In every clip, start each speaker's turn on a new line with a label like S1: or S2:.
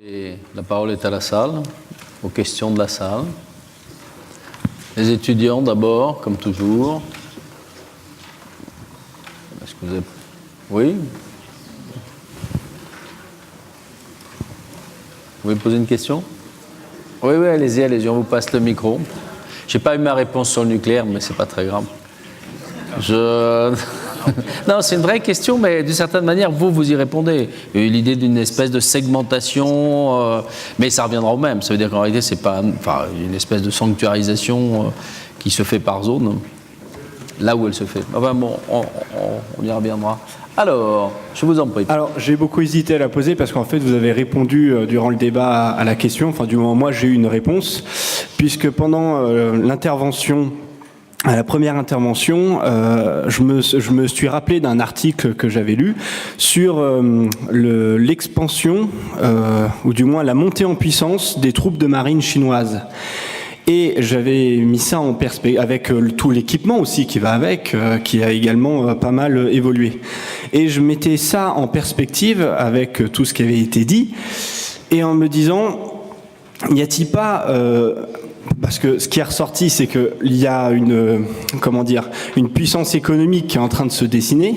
S1: Et la parole est à la salle, aux questions de la salle. Les étudiants d'abord, comme toujours. Est-ce que vous avez... Oui? Vous voulez poser une question? Oui, allez-y, on vous passe le micro. Je n'ai pas eu ma réponse sur le nucléaire, mais ce n'est pas très grave. Non, c'est une vraie question, mais d'une certaine manière, vous y répondez. Il y a eu l'idée d'une espèce de segmentation, mais ça reviendra au même. Ça veut dire qu'en réalité, c'est pas une espèce de sanctuarisation qui se fait par zone, là où elle se fait. Enfin bon, on y reviendra. Alors, je vous en prie.
S2: Alors, j'ai beaucoup hésité à la poser parce qu'en fait, vous avez répondu durant le débat à la question. Enfin, du moment où moi, j'ai eu une réponse, puisque pendant l'intervention... À la première intervention, je me suis rappelé d'un article que j'avais lu sur l'expansion, ou du moins la montée en puissance des troupes de marine chinoises. Et j'avais mis ça en perspective, avec tout l'équipement aussi qui va avec, qui a également pas mal évolué. Et je mettais ça en perspective avec tout ce qui avait été dit, et en me disant, n'y a-t-il pas... parce que ce qui est ressorti, c'est qu'il y a une puissance économique qui est en train de se dessiner,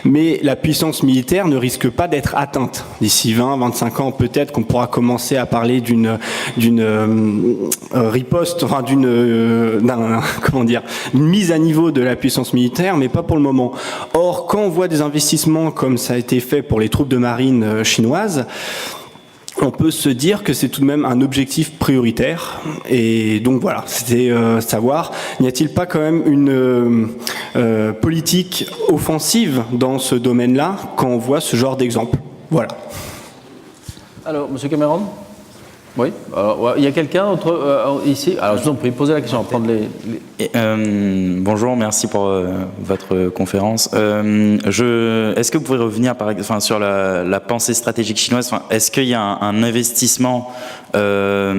S2: mais la puissance militaire ne risque pas d'être atteinte. D'ici 20-25 ans, peut-être qu'on pourra commencer à parler d'une riposte, enfin d'une mise à niveau de la puissance militaire, mais pas pour le moment. Or, quand on voit des investissements comme ça a été fait pour les troupes de marine chinoises, on peut se dire que c'est tout de même un objectif prioritaire. Et donc voilà, c'était savoir, n'y a-t-il pas quand même une politique offensive dans ce domaine-là quand on voit ce genre d'exemple? Voilà.
S1: Alors, M. Cameron? Oui. Alors, il y a quelqu'un ici? Alors, je vous en prie, posez la question. Prendre
S3: bonjour, merci pour votre conférence. Est-ce que vous pouvez revenir sur la pensée stratégique chinoise? Est-ce qu'il y a un investissement en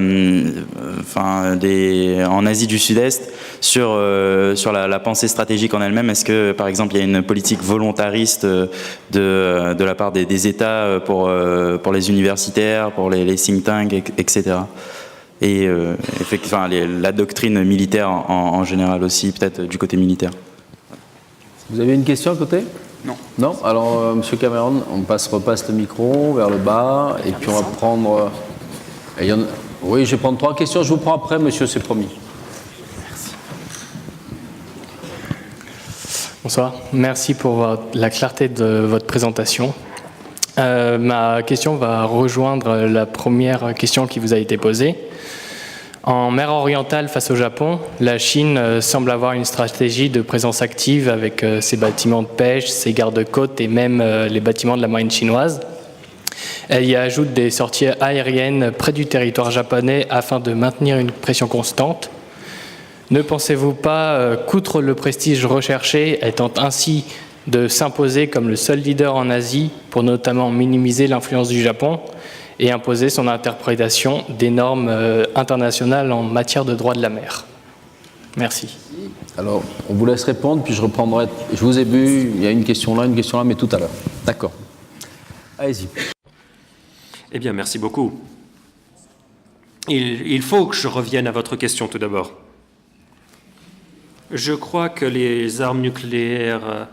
S3: Asie du Sud-Est sur la pensée stratégique en elle-même? Est-ce que, par exemple, il y a une politique volontariste de la part des États pour les universitaires, pour les think tanks, etc. Et effectivement, la doctrine militaire en général aussi, peut-être du côté militaire.
S1: Vous avez une question à côté?
S3: Non.
S1: Non? Alors, M. Cameron, on repasse le micro vers le bas, et puis on va prendre... Oui, je vais prendre 3 questions, je vous prends après, monsieur, c'est promis.
S4: Merci. Bonsoir, merci pour la clarté de votre présentation. Ma question va rejoindre la première question qui vous a été posée. En mer orientale face au Japon, la Chine semble avoir une stratégie de présence active avec ses bâtiments de pêche, ses gardes-côtes et même les bâtiments de la marine chinoise. Elle y ajoute des sorties aériennes près du territoire japonais afin de maintenir une pression constante. Ne pensez-vous pas qu'outre le prestige recherché, étant ainsi de s'imposer comme le seul leader en Asie pour notamment minimiser l'influence du Japon et imposer son interprétation des normes internationales en matière de droit de la mer? Merci.
S1: Alors, on vous laisse répondre, puis je reprendrai. Je vous ai vu, il y a une question là, mais tout à l'heure. D'accord. Allez-y.
S5: Eh bien, merci beaucoup. Il faut que je revienne à votre question tout d'abord. Je crois que les armes nucléaires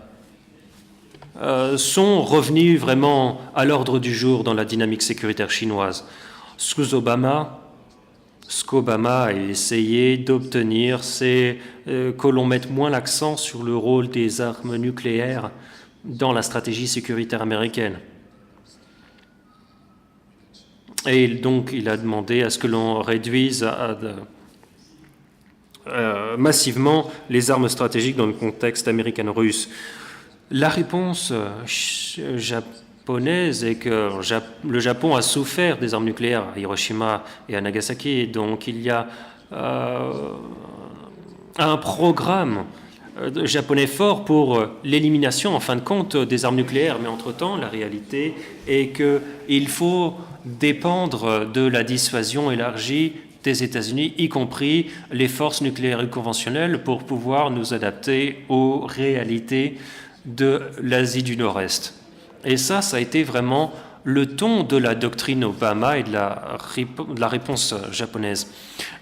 S5: sont revenus vraiment à l'ordre du jour dans la dynamique sécuritaire chinoise. Ce qu'Obama a essayé d'obtenir, c'est que l'on mette moins l'accent sur le rôle des armes nucléaires dans la stratégie sécuritaire américaine. Et donc, il a demandé à ce que l'on réduise massivement les armes stratégiques dans le contexte américano-russe. La réponse japonaise est que le Japon a souffert des armes nucléaires à Hiroshima et à Nagasaki, donc il y a un programme japonais fort pour l'élimination, en fin de compte, des armes nucléaires. Mais entre-temps, la réalité est qu'il faut dépendre de la dissuasion élargie des États-Unis, y compris les forces nucléaires et conventionnelles, pour pouvoir nous adapter aux réalités de l'Asie du Nord-Est. Et ça a été vraiment le ton de la doctrine Obama et de la réponse japonaise.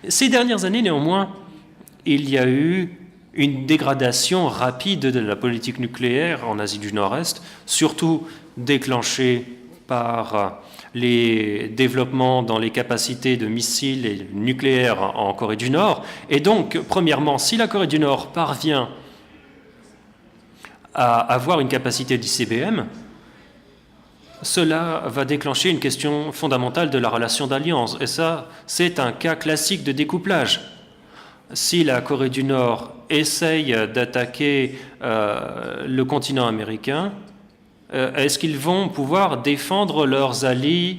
S5: Ces dernières années, néanmoins, il y a eu une dégradation rapide de la politique nucléaire en Asie du Nord-Est, surtout déclenchée par les développements dans les capacités de missiles et nucléaires en Corée du Nord. Et donc, premièrement, si la Corée du Nord parvient à avoir une capacité d'ICBM, cela va déclencher une question fondamentale de la relation d'alliance. Et ça, c'est un cas classique de découplage. Si la Corée du Nord essaye d'attaquer le continent américain, est-ce qu'ils vont pouvoir défendre leurs alliés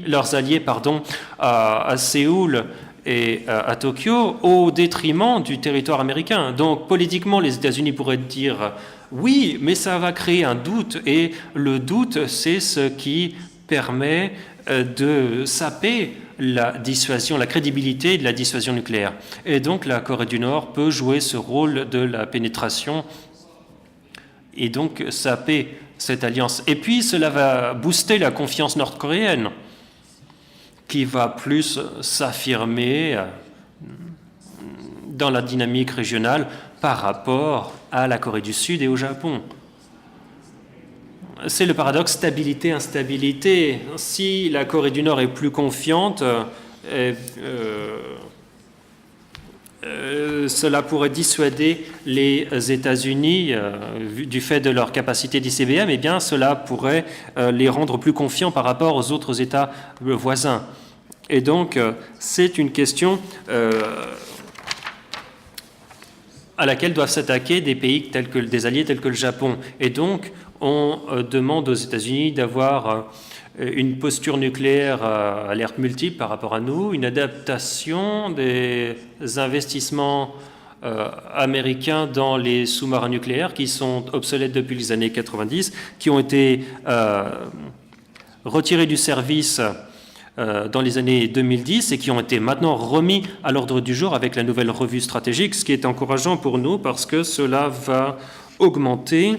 S5: à Séoul et à Tokyo au détriment du territoire américain? Donc politiquement, les États-Unis pourraient dire oui, mais ça va créer un doute, et le doute, c'est ce qui permet de saper la dissuasion, la crédibilité de la dissuasion nucléaire. Et donc la Corée du Nord peut jouer ce rôle de la pénétration et donc saper cette alliance. Et puis cela va booster la confiance nord-coréenne qui va plus s'affirmer dans la dynamique régionale par rapport à la Corée du Sud et au Japon. C'est le paradoxe stabilité-instabilité. Si la Corée du Nord est plus confiante, cela pourrait dissuader les États-Unis du fait de leur capacité d'ICBM, eh bien cela pourrait les rendre plus confiants par rapport aux autres États voisins. Et donc c'est une question à laquelle doivent s'attaquer des pays des alliés tels que le Japon. Et donc on demande aux États-Unis d'avoir une posture nucléaire à alerte multiple par rapport à nous, une adaptation des investissements américains dans les sous-marins nucléaires qui sont obsolètes depuis les années 90, qui ont été retirés du service dans les années 2010 et qui ont été maintenant remis à l'ordre du jour avec la nouvelle revue stratégique, ce qui est encourageant pour nous parce que cela va augmenter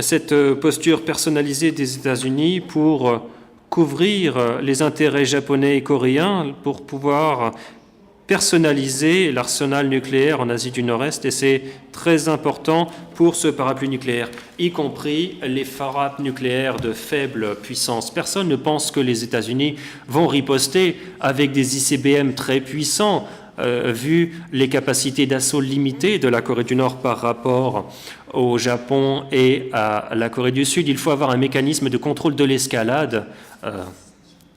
S5: cette posture personnalisée des États-Unis pour couvrir les intérêts japonais et coréens, pour pouvoir personnaliser l'arsenal nucléaire en Asie du Nord-Est, et c'est très important pour ce parapluie nucléaire, y compris les frappes nucléaires de faible puissance. Personne ne pense que les États-Unis vont riposter avec des ICBM très puissants, vu les capacités d'assaut limitées de la Corée du Nord par rapport au Japon et à la Corée du Sud. Il faut avoir un mécanisme de contrôle de l'escalade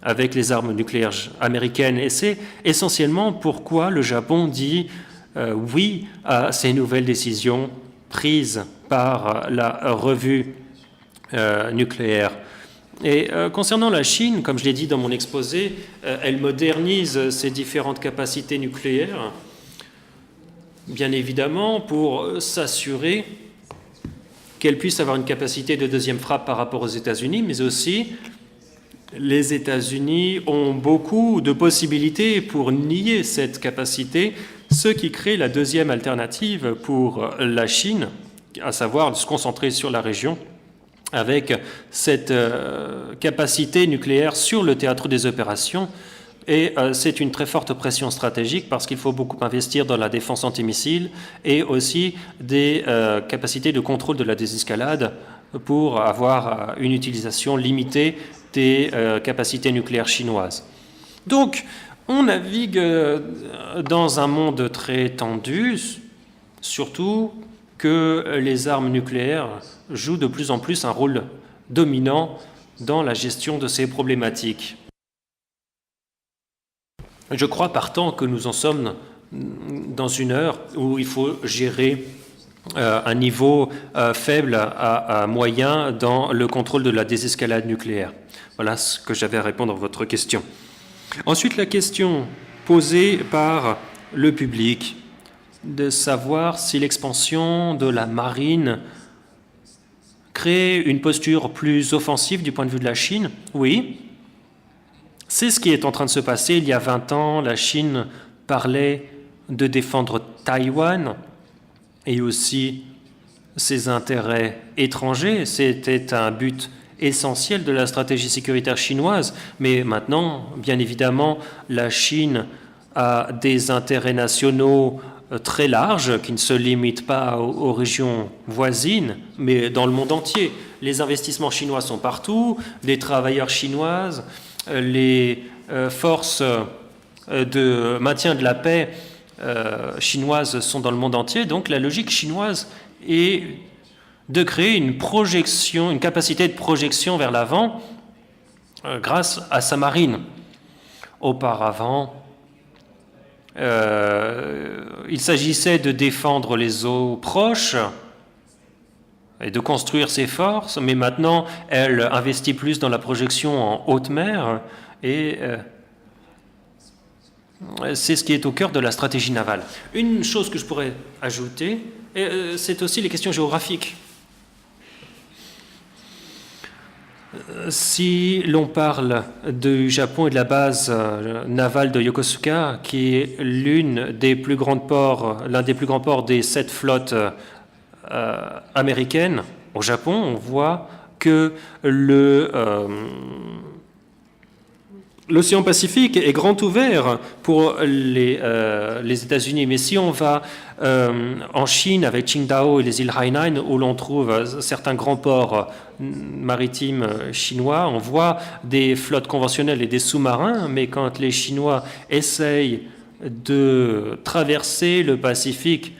S5: avec les armes nucléaires américaines. Et c'est essentiellement pourquoi le Japon dit oui à ces nouvelles décisions prises par la revue nucléaire. Et concernant la Chine, comme je l'ai dit dans mon exposé, elle modernise ses différentes capacités nucléaires, bien évidemment, pour s'assurer qu'elle puisse avoir une capacité de deuxième frappe par rapport aux États-Unis, mais aussi les États-Unis ont beaucoup de possibilités pour nier cette capacité, ce qui crée la deuxième alternative pour la Chine, à savoir de se concentrer sur la région, avec cette capacité nucléaire sur le théâtre des opérations. Et c'est une très forte pression stratégique parce qu'il faut beaucoup investir dans la défense antimissile et aussi des capacités de contrôle de la désescalade pour avoir une utilisation limitée des capacités nucléaires chinoises. Donc, on navigue dans un monde très tendu, surtout que les armes nucléaires jouent de plus en plus un rôle dominant dans la gestion de ces problématiques. Je crois partant que nous en sommes dans une heure où il faut gérer un niveau faible à moyen dans le contrôle de la désescalade nucléaire. Voilà ce que j'avais à répondre à votre question. Ensuite, la question posée par le public de savoir si l'expansion de la marine crée une posture plus offensive du point de vue de la Chine. Oui, c'est ce qui est en train de se passer. Il y a 20 ans, la Chine parlait de défendre Taïwan et aussi ses intérêts étrangers. C'était un but essentiel de la stratégie sécuritaire chinoise. Mais maintenant, bien évidemment, la Chine a des intérêts nationaux très larges qui ne se limitent pas aux régions voisines, mais dans le monde entier. Les investissements chinois sont partout, les travailleurs chinoises, les forces de maintien de la paix chinoises sont dans le monde entier. Donc la logique chinoise est de créer une projection, une capacité de projection vers l'avant grâce à sa marine. Auparavant, il s'agissait de défendre les eaux proches et de construire ses forces, mais maintenant, elle investit plus dans la projection en haute mer, et c'est ce qui est au cœur de la stratégie navale. Une chose que je pourrais ajouter, c'est aussi les questions géographiques. Si l'on parle du Japon et de la base navale de Yokosuka, qui est l'un des plus grands ports des 7 flottes américaines, au Japon, on voit que l'océan Pacifique est grand ouvert pour les États-Unis. Mais si on va en Chine avec Qingdao et les îles Hainan, où l'on trouve certains grands ports maritimes chinois, on voit des flottes conventionnelles et des sous-marins, mais quand les Chinois essayent de traverser le Pacifique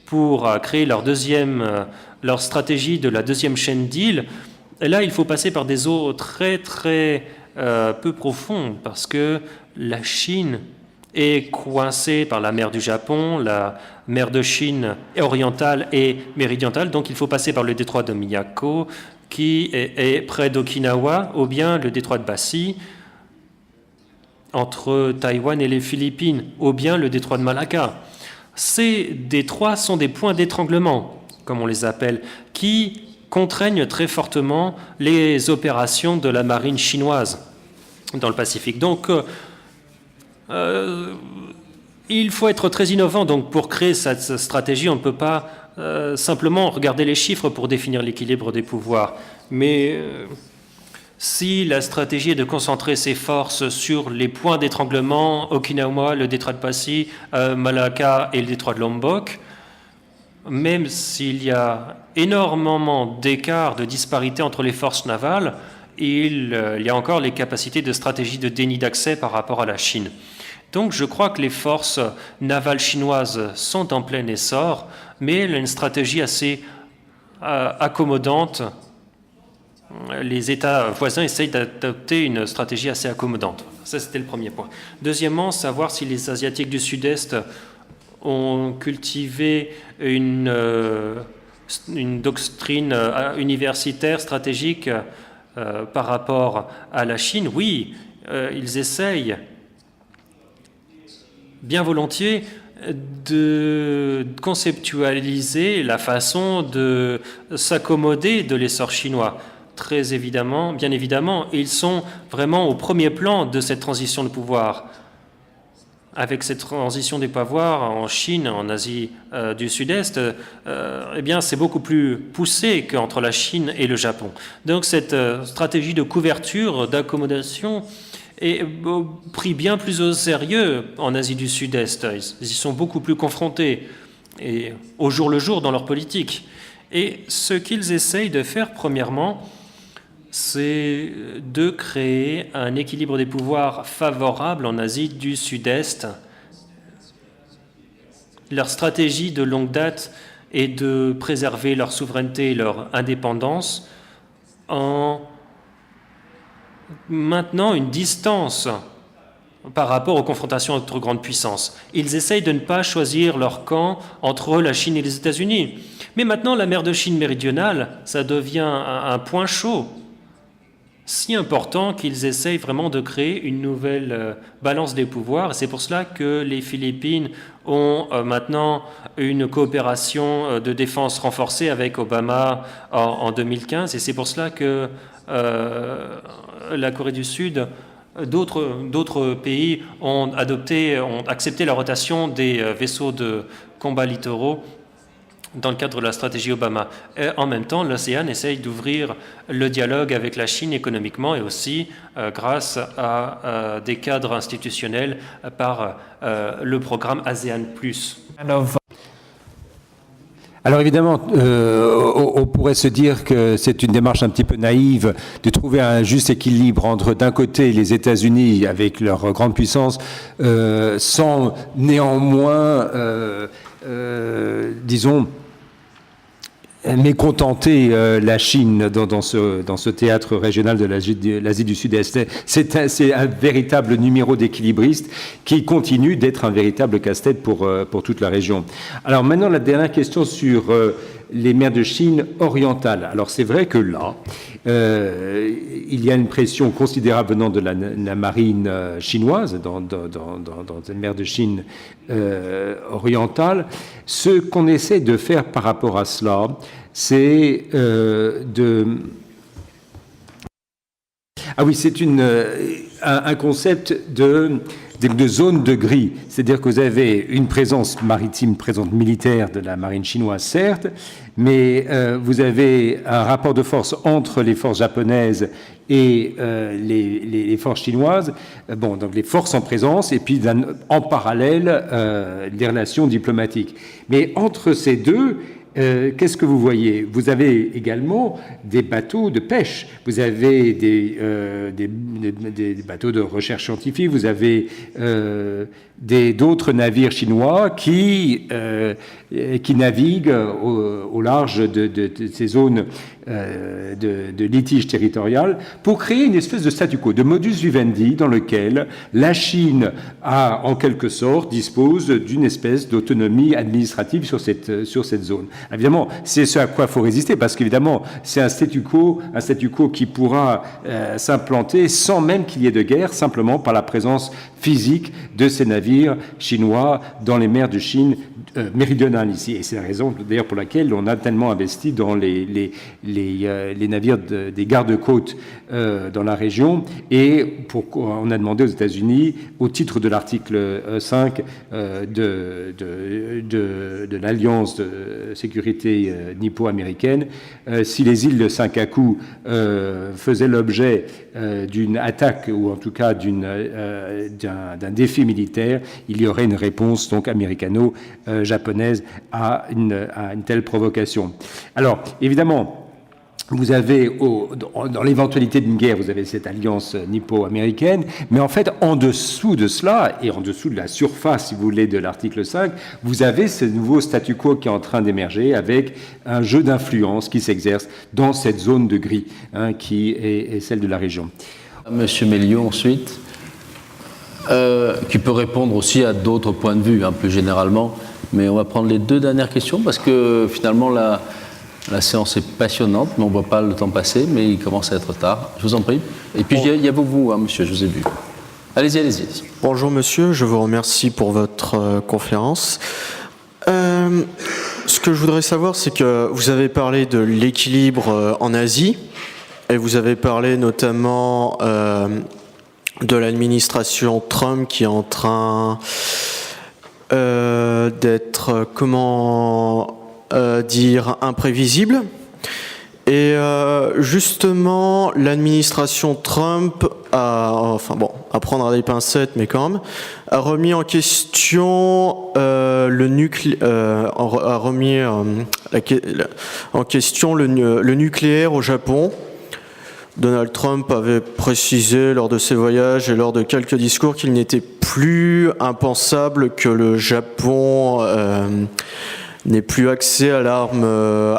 S5: pour créer leur stratégie de la deuxième chaîne d'îles, et là, il faut passer par des eaux très, très peu profondes, parce que la Chine est coincée par la mer du Japon, la mer de Chine orientale et méridionale, donc il faut passer par le détroit de Miyako, qui est près d'Okinawa, ou bien le détroit de Bassi, entre Taïwan et les Philippines, ou bien le détroit de Malacca. Ces détroits sont des points d'étranglement, comme on les appelle, qui contraignent très fortement les opérations de la marine chinoise dans le Pacifique. Donc, il faut être très innovant. Donc, pour créer cette stratégie, on ne peut pas simplement regarder les chiffres pour définir l'équilibre des pouvoirs. Mais si la stratégie est de concentrer ses forces sur les points d'étranglement, Okinawa, le détroit de Passy, Malacca et le détroit de Lombok, même s'il y a énormément d'écart, de disparité entre les forces navales, il y a encore les capacités de stratégie de déni d'accès par rapport à la Chine. Donc je crois que les forces navales chinoises sont en plein essor, mais elle a une stratégie assez accommodante. Les États voisins essayent d'adopter une stratégie assez accommodante. Ça, c'était le premier point. Deuxièmement, savoir si les Asiatiques du Sud-Est ont cultivé une doctrine universitaire, stratégique par rapport à la Chine. Oui, ils essayent bien volontiers de conceptualiser la façon de s'accommoder de l'essor chinois. Très évidemment, bien évidemment, ils sont vraiment au premier plan de cette transition de pouvoir. Avec cette transition des pouvoirs en Chine, en Asie du Sud-Est, eh bien, c'est beaucoup plus poussé qu'entre la Chine et le Japon. Donc, cette stratégie de couverture, d'accommodation, est pris bien plus au sérieux en Asie du Sud-Est. Ils y sont beaucoup plus confrontés et au jour le jour dans leur politique. Et ce qu'ils essayent de faire, premièrement, c'est de créer un équilibre des pouvoirs favorable en Asie du Sud-Est. Leur stratégie de longue date est de préserver leur souveraineté et leur indépendance en maintenant une distance par rapport aux confrontations entre grandes puissances. Ils essayent de ne pas choisir leur camp entre la Chine et les États-Unis. Mais maintenant, la mer de Chine méridionale, ça devient un point chaud, si important qu'ils essayent vraiment de créer une nouvelle balance des pouvoirs. C'est pour cela que les Philippines ont maintenant une coopération de défense renforcée avec Obama en 2015. Et c'est pour cela que la Corée du Sud, d'autres pays ont accepté la rotation des vaisseaux de combat littoraux dans le cadre de la stratégie Obama. Et en même temps, l'ASEAN essaye d'ouvrir le dialogue avec la Chine économiquement et aussi grâce à des cadres institutionnels par le programme ASEAN+.
S6: Alors évidemment, on pourrait se dire que c'est une démarche un petit peu naïve de trouver un juste équilibre entre d'un côté les États-Unis avec leur grande puissance, sans néanmoins, disons, mécontenter la Chine dans ce théâtre régional de l'Asie du Sud-Est. C'est un véritable numéro d'équilibriste qui continue d'être un véritable casse-tête pour toute la région. Alors maintenant, la dernière question sur les mers de Chine orientales. Alors c'est vrai que là, il y a une pression considérable venant de la marine chinoise dans les mers de Chine orientales. Ce qu'on essaie de faire par rapport à cela, c'est c'est un concept de zone de gris. C'est-à-dire que vous avez une présence maritime, présence militaire de la marine chinoise, certes, mais vous avez un rapport de force entre les forces japonaises et les forces chinoises, donc les forces en présence, et puis en parallèle, les relations diplomatiques. Mais entre ces deux, qu'est-ce que vous voyez? Vous avez également des bateaux de pêche, vous avez des bateaux de recherche scientifique, vous avez d'autres navires chinois qui naviguent au large de ces zones de litige territorial pour créer une espèce de statu quo, de modus vivendi dans lequel la Chine a, en quelque sorte, dispose d'une espèce d'autonomie administrative sur cette zone. Évidemment, c'est ce à quoi il faut résister, parce qu'évidemment, c'est un statu quo qui pourra s'implanter sans même qu'il y ait de guerre, simplement par la présence physique de ces navires chinois dans les mers de Chine méridionale ici. Et c'est la raison d'ailleurs pour laquelle on a tellement investi dans les navires des gardes-côtes dans la région, et on a demandé aux États-Unis, au titre de l'article 5 de l'Alliance de sécurité nippo-américaine, si les îles de Senkaku faisaient l'objet d'une attaque, ou en tout cas d'un défi militaire, il y aurait une réponse donc américano-japonaise à une telle provocation. Alors, évidemment, vous avez, dans l'éventualité d'une guerre, vous avez cette alliance nippo-américaine, mais en fait, en dessous de cela, et en dessous de la surface, si vous voulez, de l'article 5, vous avez ce nouveau statu quo qui est en train d'émerger, avec un jeu d'influence qui s'exerce dans cette zone de gris, qui est celle de la région.
S1: Monsieur Melliot, ensuite, qui peut répondre aussi à d'autres points de vue, plus généralement, mais on va prendre les deux dernières questions, parce que finalement, la séance est passionnante, mais on ne voit pas le temps passer, mais il commence à être tard. Je vous en prie. Et puis, il y a vous, monsieur, je vous ai vu. Allez-y.
S7: Bonjour, monsieur. Je vous remercie pour votre conférence. Ce que je voudrais savoir, c'est que vous avez parlé de l'équilibre en Asie, et vous avez parlé notamment de l'administration Trump qui est en train d'être, imprévisible. Et justement, l'administration Trump à prendre à des pincettes, mais quand même, a remis en question le nucléaire au Japon. Donald Trump avait précisé lors de ses voyages et lors de quelques discours qu'il n'était plus impensable que le Japon n'ait plus accès à l'arme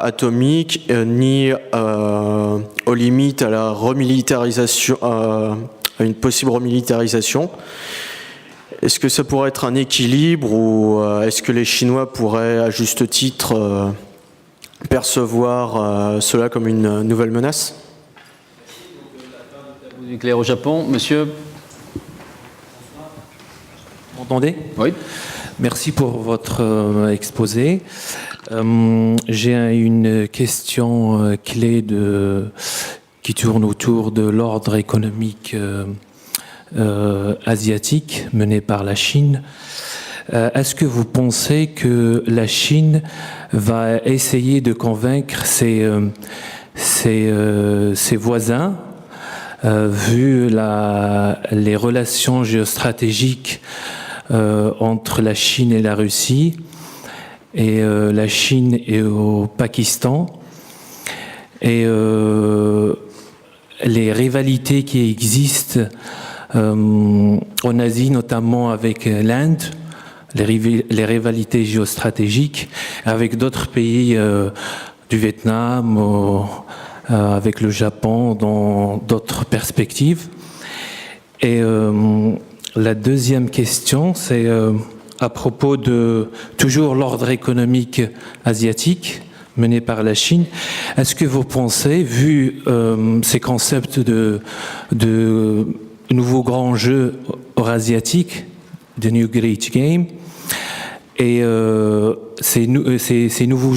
S7: atomique ni aux limites à la remilitarisation, à une possible remilitarisation. Est-ce que ça pourrait être un équilibre, ou est-ce que les Chinois pourraient, à juste titre, percevoir cela comme une nouvelle menace ?
S1: Nucléaire au Japon, monsieur.
S8: Vous m'entendez ?
S1: Oui.
S8: Merci pour votre exposé. J'ai une question clé qui tourne autour de l'ordre économique asiatique mené par la Chine. est-ce que vous pensez que la Chine va essayer de convaincre ses voisins, vu les relations géostratégiques entre la Chine et la Russie, et la Chine et au Pakistan, et les rivalités qui existent en Asie, notamment avec l'Inde, les rivalités géostratégiques, avec d'autres pays du Vietnam, avec le Japon, dans d'autres perspectives. Et la deuxième question, c'est à propos de toujours l'ordre économique asiatique mené par la Chine. Est-ce que vous pensez, vu ces concepts de nouveaux grands jeux eurasiatiques, de New Great Game, et ces nouveaux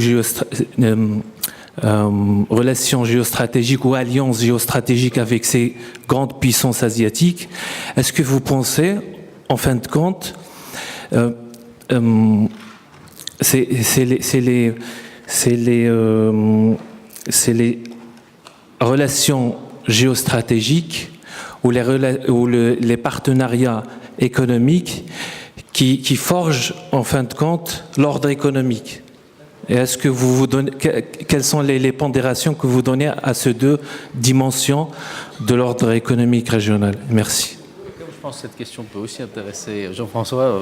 S8: relations géostratégiques ou alliances géostratégiques avec ces grandes puissances asiatiques, est-ce que vous pensez, en fin de compte, c'est les relations géostratégiques ou les partenariats économiques qui forgent, en fin de compte, l'ordre économique. Et est-ce que vous donnez, quelles sont les pondérations que vous donnez à ces deux dimensions de l'ordre économique régional? Merci.
S1: Je pense que cette question peut aussi intéresser Jean-François.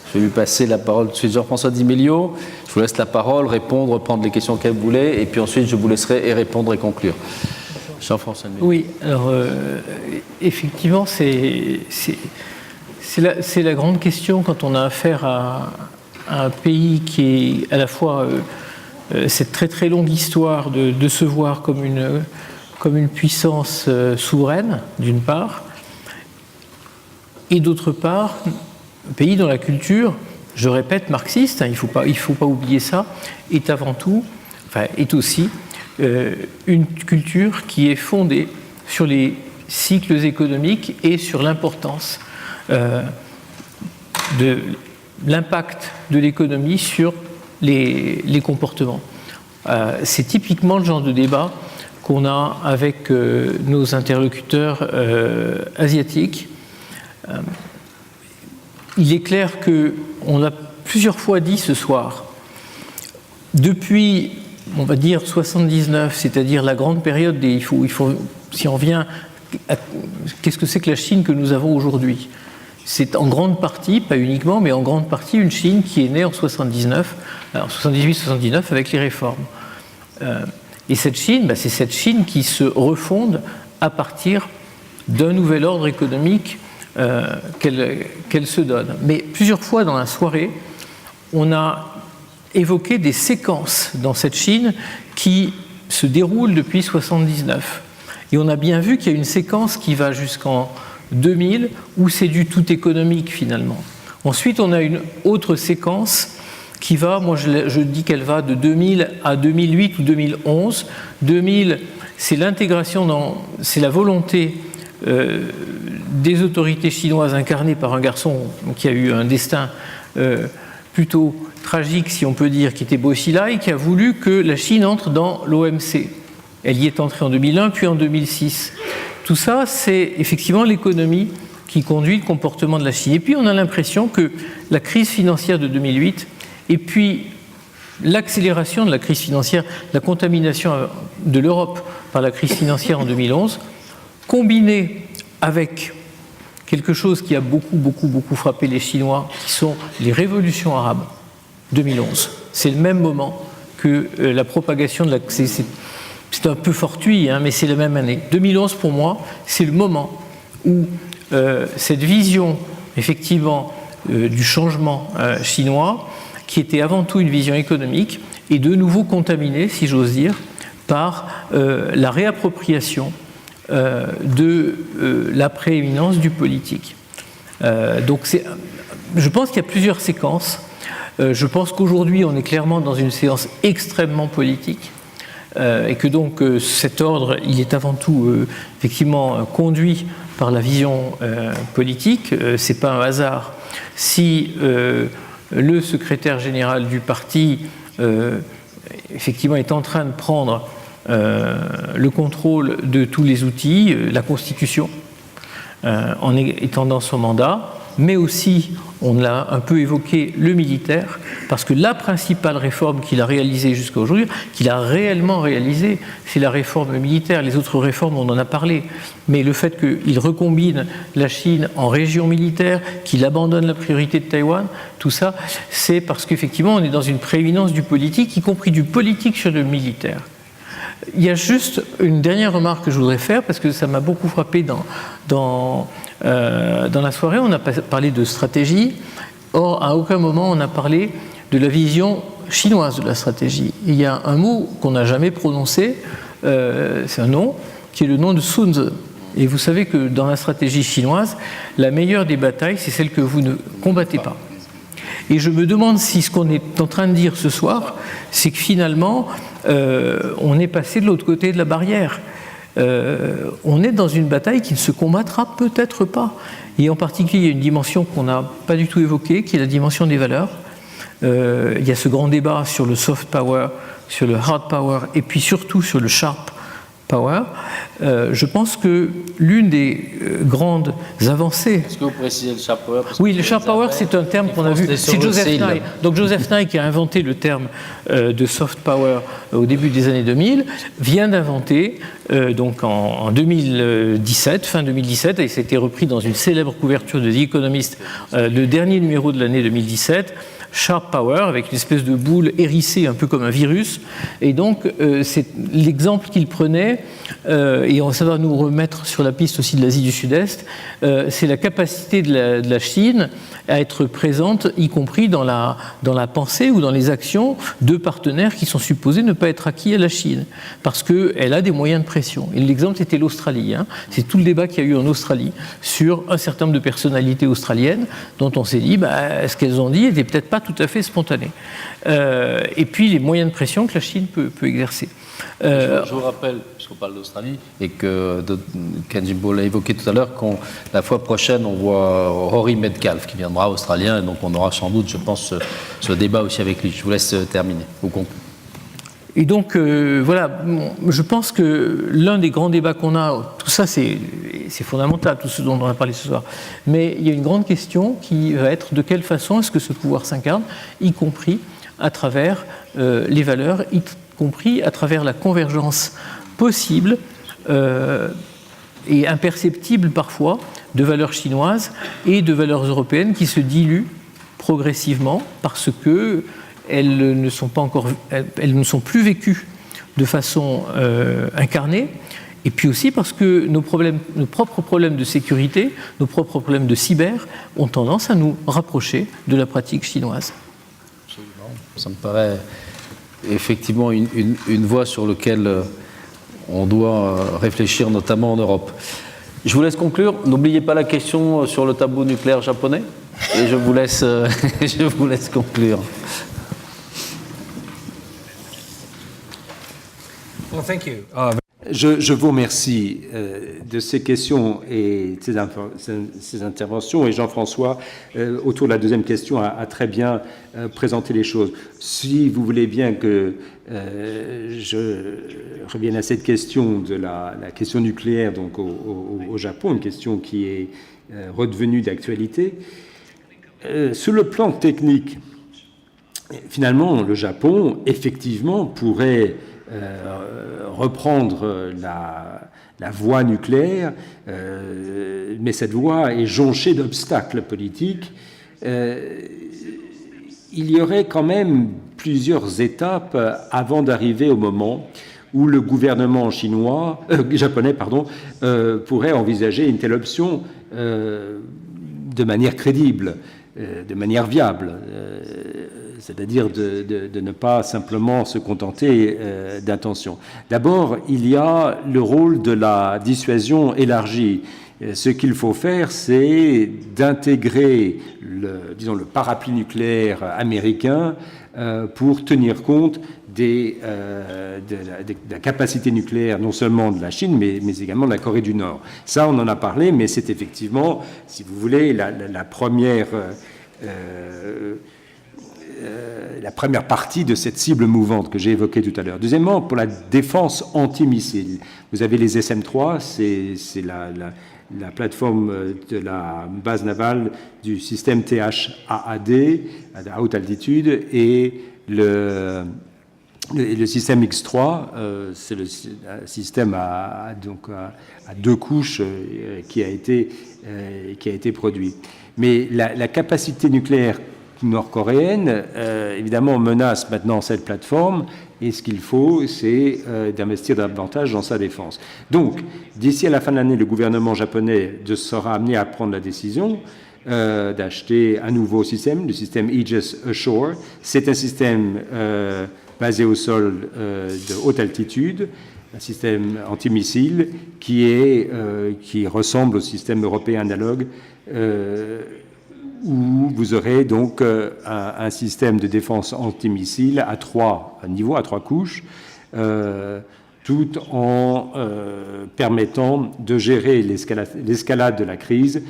S1: Je vais lui passer la parole tout de suite. Jean-François Di Meglio, je vous laisse la parole, répondre, prendre les questions qu'elle voulait, et puis ensuite je vous laisserai répondre et conclure. Jean-François Di Meglio.
S9: Oui, alors effectivement, c'est la grande question quand on a affaire à un pays qui est à la fois cette très très longue histoire de se voir comme une puissance souveraine, d'une part, et d'autre part, un pays dont la culture, je répète, marxiste, hein, il faut pas oublier ça, est avant tout, enfin est aussi une culture qui est fondée sur les cycles économiques et sur l'importance de l'impact de l'économie sur les comportements. C'est typiquement le genre de débat qu'on a avec nos interlocuteurs asiatiques. Il est clair qu'on a plusieurs fois dit ce soir, depuis, on va dire, 79, c'est-à-dire la grande période des... si on vient... Qu'est-ce que c'est que la Chine que nous avons aujourd'hui ? C'est en grande partie, pas uniquement, mais en grande partie une Chine qui est née en 79, en 78-79 avec les réformes. Et cette Chine, c'est cette Chine qui se refonde à partir d'un nouvel ordre économique qu'elle se donne. Mais plusieurs fois dans la soirée, on a évoqué des séquences dans cette Chine qui se déroulent depuis 79. Et on a bien vu qu'il y a une séquence qui va jusqu'en 2000, où c'est du tout économique finalement. Ensuite, on a une autre séquence qui va, moi je dis qu'elle va de 2000 à 2008 ou 2011. 2000, c'est l'intégration, c'est la volonté des autorités chinoises incarnées par un garçon qui a eu un destin plutôt tragique, si on peut dire, qui était Bo Xilai, qui a voulu que la Chine entre dans l'OMC. Elle y est entrée en 2001, puis en 2006. Tout ça, c'est effectivement l'économie qui conduit le comportement de la Chine. Et puis, on a l'impression que la crise financière de 2008 et puis l'accélération de la crise financière, la contamination de l'Europe par la crise financière en 2011, combinée avec quelque chose qui a beaucoup frappé les Chinois, qui sont les révolutions arabes 2011. C'est le même moment que la propagation de la... C'est un peu fortuit, hein, mais c'est la même année. 2011, pour moi, c'est le moment où cette vision, effectivement, du changement chinois, qui était avant tout une vision économique, est de nouveau contaminée, si j'ose dire, par la réappropriation de la prééminence du politique. Donc, je pense qu'il y a plusieurs séquences. Je pense qu'aujourd'hui, on est clairement dans une séance extrêmement politique. Et que donc cet ordre, il est avant tout effectivement conduit par la vision politique. C'est pas un hasard si le secrétaire général du parti, effectivement, est en train de prendre le contrôle de tous les outils, la Constitution, en étendant son mandat, mais aussi, on l'a un peu évoqué, le militaire, parce que la principale réforme qu'il a réalisée jusqu'à aujourd'hui, qu'il a réellement réalisée, c'est la réforme militaire. Les autres réformes, on en a parlé, mais le fait qu'il recombine la Chine en région militaire, qu'il abandonne la priorité de Taïwan, tout ça, c'est parce qu'effectivement, on est dans une prééminence du politique, y compris du politique sur le militaire. Il y a juste une dernière remarque que je voudrais faire, parce que ça m'a beaucoup frappé dans la soirée. On a parlé de stratégie, or à aucun moment on a parlé de la vision chinoise de la stratégie. Il y a un mot qu'on n'a jamais prononcé, c'est un nom, qui est le nom de Sun Tzu. Et vous savez que dans la stratégie chinoise, la meilleure des batailles, c'est celle que vous ne combattez pas. Et je me demande si ce qu'on est en train de dire ce soir, c'est que finalement, on est passé de l'autre côté de la barrière. On est dans une bataille qui ne se combattra peut-être pas. Et en particulier, il y a une dimension qu'on n'a pas du tout évoquée, qui est la dimension des valeurs. Il y a ce grand débat sur le soft power, sur le hard power, et puis surtout sur le sharp power. Je pense que l'une des grandes avancées...
S1: Est-ce que vous précisez le sharp power?
S9: Oui, le sharp power, c'est un terme qu'on a vu. C'est Joseph Nye. Donc Joseph Nye, qui a inventé le terme de soft power au début des années 2000, vient d'inventer, donc en 2017, fin 2017, et ça a été repris dans une célèbre couverture de The Economist, le dernier numéro de l'année 2017, Sharp Power, avec une espèce de boule hérissée, un peu comme un virus. Et donc, c'est l'exemple qu'il prenait, et ça va nous remettre sur la piste aussi de l'Asie du Sud-Est, c'est la capacité de la Chine à être présente, y compris dans la pensée ou dans les actions de partenaires qui sont supposés ne pas être acquis à la Chine, parce qu'elle a des moyens de pression. Et l'exemple, c'était l'Australie. C'est tout le débat qu'il y a eu en Australie sur un certain nombre de personnalités australiennes dont on s'est dit, ce qu'elles ont dit n'était peut-être pas tout à fait spontané. Et puis les moyens de pression que la Chine peut exercer.
S1: Je vous rappelle, puisqu'on parle d'Australie, et que Ken Jimbo l'a évoqué tout à l'heure, la fois prochaine, on voit Rory Metcalfe qui viendra australien, et donc on aura sans doute, je pense, ce débat aussi avec lui. Je vous laisse terminer. Vous concluez.
S9: Et donc, voilà, je pense que l'un des grands débats qu'on a, tout ça c'est fondamental, tout ce dont on a parlé ce soir, mais il y a une grande question qui va être de quelle façon est-ce que ce pouvoir s'incarne, y compris à travers les valeurs, y compris à travers la convergence possible et imperceptible parfois de valeurs chinoises et de valeurs européennes qui se diluent progressivement parce que elles ne sont plus vécues de façon incarnée, et puis aussi parce que nos propres problèmes de sécurité, nos propres problèmes de cyber ont tendance à nous rapprocher de la pratique chinoise.
S1: Absolument. Ça me paraît effectivement une voie sur laquelle on doit réfléchir, notamment en Europe. Je vous laisse conclure. N'oubliez pas la question sur le tabou nucléaire japonais, et je vous laisse conclure.
S6: Je vous remercie de ces questions et de ces interventions. Et Jean-François, autour de la deuxième question, a très bien présenté les choses. Si vous voulez bien que je revienne à cette question de la question nucléaire donc au Japon, une question qui est redevenue d'actualité, sur le plan technique, finalement, le Japon, effectivement, pourrait reprendre la voie nucléaire, mais cette voie est jonchée d'obstacles politiques. Il y aurait quand même plusieurs étapes avant d'arriver au moment où le gouvernement japonais pourrait envisager une telle option de manière crédible, de manière viable. C'est-à-dire de ne pas simplement se contenter d'intentions. D'abord, il y a le rôle de la dissuasion élargie. Ce qu'il faut faire, c'est d'intégrer le parapluie nucléaire américain pour tenir compte de la capacité nucléaire non seulement de la Chine, mais également de la Corée du Nord. Ça, on en a parlé, mais c'est effectivement, si vous voulez, la première la première partie de cette cible mouvante que j'ai évoquée tout à l'heure. Deuxièmement, pour la défense antimissile, vous avez les SM-3, c'est la plateforme de la base navale du système THAAD à haute altitude, et le système X3, c'est le système à deux couches qui a été produit. Mais la capacité nucléaire nord-coréenne, évidemment, menace maintenant cette plateforme, et ce qu'il faut, c'est d'investir davantage dans sa défense. Donc, d'ici à la fin de l'année, le gouvernement japonais sera amené à prendre la décision d'acheter un nouveau système, le système Aegis Ashore. C'est un système basé au sol de haute altitude, un système antimissile qui ressemble au système européen analogue, où vous aurez donc un système de défense antimissile à 3 niveaux, à 3 couches, tout en permettant de gérer l'escalade de la crise,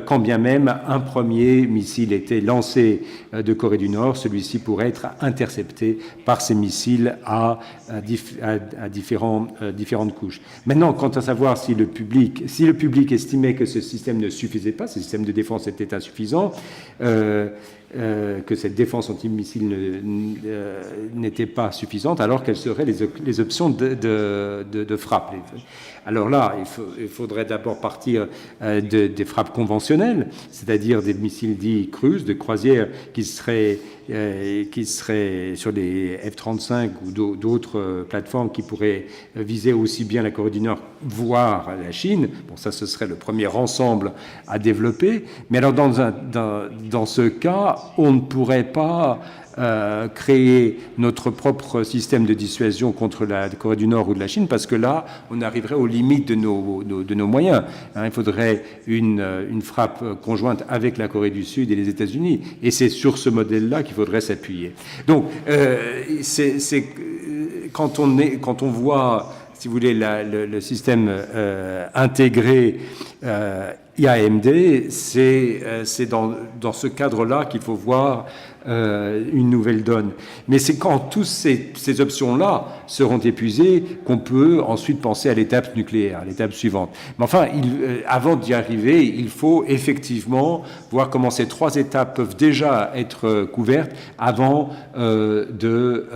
S6: quand bien même un premier missile était lancé de Corée du Nord, celui-ci pourrait être intercepté par ces missiles à différentes couches. Maintenant, quant à savoir si le public estimait que ce système ne suffisait pas, ce système de défense était insuffisant, que cette défense antimissile n'était pas suffisante, alors quelles seraient les options de frappe? Alors là, il faudrait d'abord partir des frappes conventionnelles, c'est-à-dire des missiles dits cruise, de croisière, qui seraient sur des F-35 ou d'autres plateformes qui pourraient viser aussi bien la Corée du Nord, voire la Chine. Bon, ça, ce serait le premier ensemble à développer. Mais alors, dans ce cas, on ne pourrait pas créer notre propre système de dissuasion contre la Corée du Nord ou de la Chine, parce que là, on arriverait aux limites de nos moyens. Il faudrait une frappe conjointe avec la Corée du Sud et les États-Unis, et c'est sur ce modèle-là qu'il faudrait s'appuyer. Donc, quand on voit, si vous voulez, le système intégré IAMD, c'est dans ce cadre-là qu'il faut voir une nouvelle donne. Mais c'est quand toutes ces options-là seront épuisées qu'on peut ensuite penser à l'étape nucléaire, à l'étape suivante. Mais enfin, avant d'y arriver, il faut effectivement voir comment ces 3 étapes peuvent déjà être couvertes avant de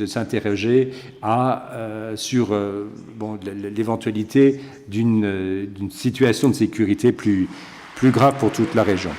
S6: s'interroger sur l'éventualité d'une situation de sécurité plus grave pour toute la région.